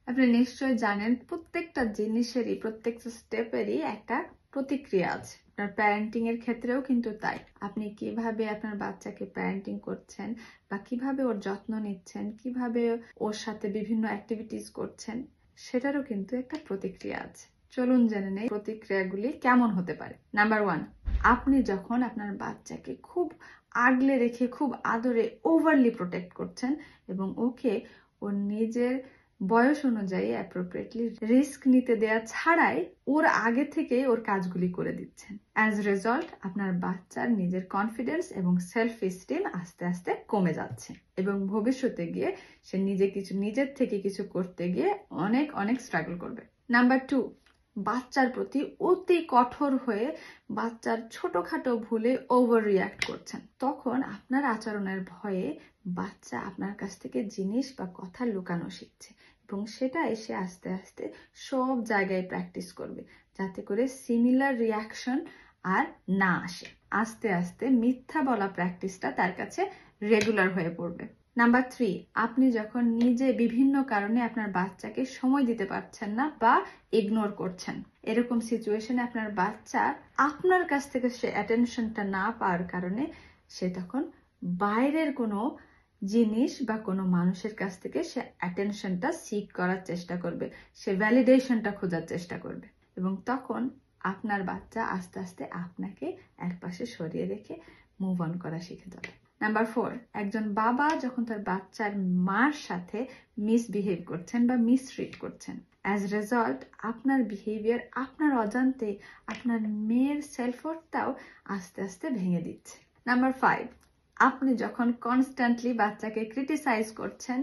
আপনি নিশ্চয়ই জানেন প্রত্যেকটা জিনিসেরই প্রত্যেকটা স্টেপেরই একটা প্রতিক্রিয়া আছে। আপনার প্যারেন্টিং এর ক্ষেত্রেও কিন্তু তাই। আপনি কিভাবে আপনার বাচ্চাকে প্যারেন্টিং করছেন বা কিভাবে ওর যত্ন নিচ্ছেন, কিভাবে ওর সাথে বিভিন্ন অ্যাক্টিভিটিস করছেন, সেটারও কিন্তু একটা প্রতিক্রিয়া আছে। চলুন জেনে নেই প্রতিক্রিয়াগুলি কেমন হতে পারে। নাম্বার 1, আপনি যখন আপনার বাচ্চাকে খুব আগলে রেখে খুব আদরে ওভারলি প্রোটেক্ট করছেন এবং ওকে ওর নিজের বয়স অনুযায়ী অ্যাপ্রোপ্রিয়েটলি রিস্ক নিতে দেয়া ছাড়াই ওর আগে থেকে ওর কাজগুলি করে দিচ্ছেন। অ্যাজ রেজাল্ট আপনার বাচ্চার নিজের কনফিডেন্স এবং সেলফ এস্টিম আস্তে আস্তে কমে যাচ্ছে এবং ভবিষ্যতে গিয়ে সে নিজের থেকে কিছু করতে গিয়ে অনেক অনেক স্ট্রাগল করবে। নাম্বার 2, বাচ্চার প্রতি অতি কঠোর হয়ে বাচ্চার ছোটখাটো ভুলে ওভার রিয়াক্ট করছেন। তখন আপনার আচরণের ভয়ে বাচ্চা আপনার কাছ থেকে জিনিস বা কথা লুকানো শিখছে এবং সেটা এসে আস্তে আস্তে সব জায়গায় প্র্যাকটিস করবে, যাতে করে সিমিলার রিয়াকশন আর না আসে। আস্তে আস্তে মিথ্যা বলা প্র্যাকটিসটা তার কাছে রেগুলার হয়ে পড়বে। নাম্বার 3, আপনি যখন নিজে বিভিন্ন কারণে আপনার বাচ্চাকে সময় দিতে পারছেন না বা ইগনোর করছেন, এরকম সিচুয়েশনে আপনার বাচ্চা আপনার কাছ থেকে সে অ্যাটেনশনটা না পাওয়ার কারণে সে তখন বাইরের কোনো জিনিস বা কোনো মানুষের কাছ থেকে সে অ্যাটেনশনটা সিক করার চেষ্টা করবে, সে ভ্যালিডেশনটা খোঁজার চেষ্টা করবে এবং তখন আপনার বাচ্চা আস্তে আস্তে আপনাকে একপাশে সরিয়ে রেখে মুভ অন করা শিখে যাবে। নাম্বার 4, একজন বাবা যখন তার বাচ্চার মার সাথে মিসবিহেভ করছেন বা মিসট্রিট করছেন, অ্যাজ রেজাল্ট আপনার বিহেভিয়ার আপনার অজান্তে আপনার মেয়ের সেলফ ওয়ার্থটাও আস্তে আস্তে ভেঙে দিচ্ছে। নাম্বার 5, আপনি যখন কনস্ট্যান্টলি বাচ্চাকে ক্রিটিসাইজ করছেন,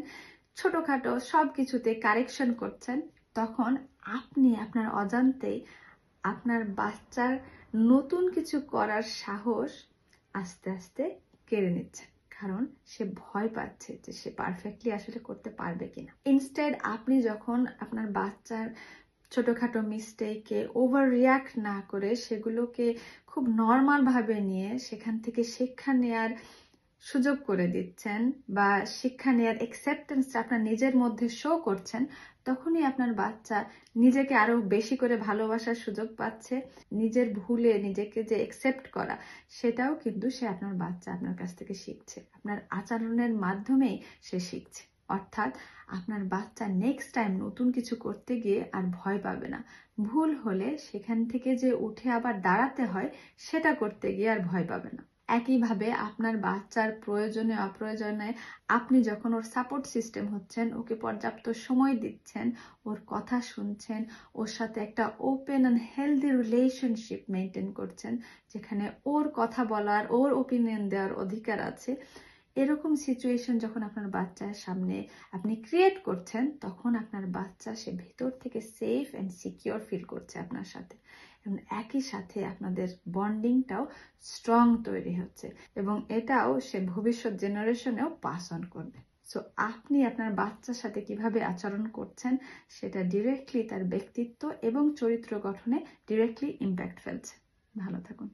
ছোটখাটো সব কিছুতে কারেকশন করছেন, তখন আপনি আপনার অজান্তেই আপনার বাচ্চার নতুন কিছু করার সাহস আস্তে আস্তে কেড়ে নিচ্ছে, কারণ সে ভয় পাচ্ছে যে সে পারফেক্টলি আসলে করতে পারবে কিনা। ইনস্টেড আপনি যখন আপনার বাচ্চার ছোটখাটো মিস্টেকে ওভার রিয়াক্ট না করে সেগুলোকে খুব নর্মাল ভাবে নিয়ে সেখান থেকে শিক্ষা নেয়ার সুযোগ করে দিচ্ছেন বা শিক্ষা নেয়ার অ্যাকসেপ্টেন্স আপনার নিজের মধ্যে শো করছেন, তখনই আপনার বাচ্চা নিজেকে আরো বেশি করে ভালোবাসার সুযোগ পাচ্ছে। নিজের ভুলে নিজেকে যে অ্যাকসেপ্ট করা, সেটাও কিন্তু সে আপনার বাচ্চা আপনার কাছ থেকে শিখছে, আপনার আচরণের মাধ্যমেই সে শিখছে। অর্থাৎ আপনার বাচ্চা নেক্সট টাইম নতুন কিছু করতে গিয়ে আর ভয় পাবে না। ভুল হলে সেখান থেকে যে উঠে আবার দাঁড়াতে হয়, সেটা করতে গিয়ে আর ভয় পাবে না। একইভাবে আপনার বাচ্চার প্রয়োজনে অপ্রয়োজনে আপনি যখন ওর সাপোর্ট সিস্টেম হচ্ছেন, ওকে পর্যাপ্ত সময় দিচ্ছেন, ওর কথা শুনছেন, ওর সাথে একটা open and healthy relationship maintain করছেন, যেখানে ওর কথা বলার, ওর ওপিনিয়ন দেওয়ার অধিকার আছে, এরকম সিচুয়েশন যখন আপনার বাচ্চার সামনে আপনি ক্রিয়েট করছেন, তখন আপনার বাচ্চা সে ভেতর থেকে সেফ অ্যান্ড সিকিউর ফিল করছে আপনার সাথে এবং একই সাথে আপনাদের বন্ডিংটাও স্ট্রং তৈরি হচ্ছে এবং এটাও সে ভবিষ্যৎ জেনারেশনেও পাস অন করবে। সো আপনি আপনার বাচ্চার সাথে কিভাবে আচরণ করছেন সেটা ডিরেক্টলি তার ব্যক্তিত্ব এবং চরিত্র গঠনে ডিরেক্টলি ইম্প্যাক্ট ফেলছে। ভালো থাকুন।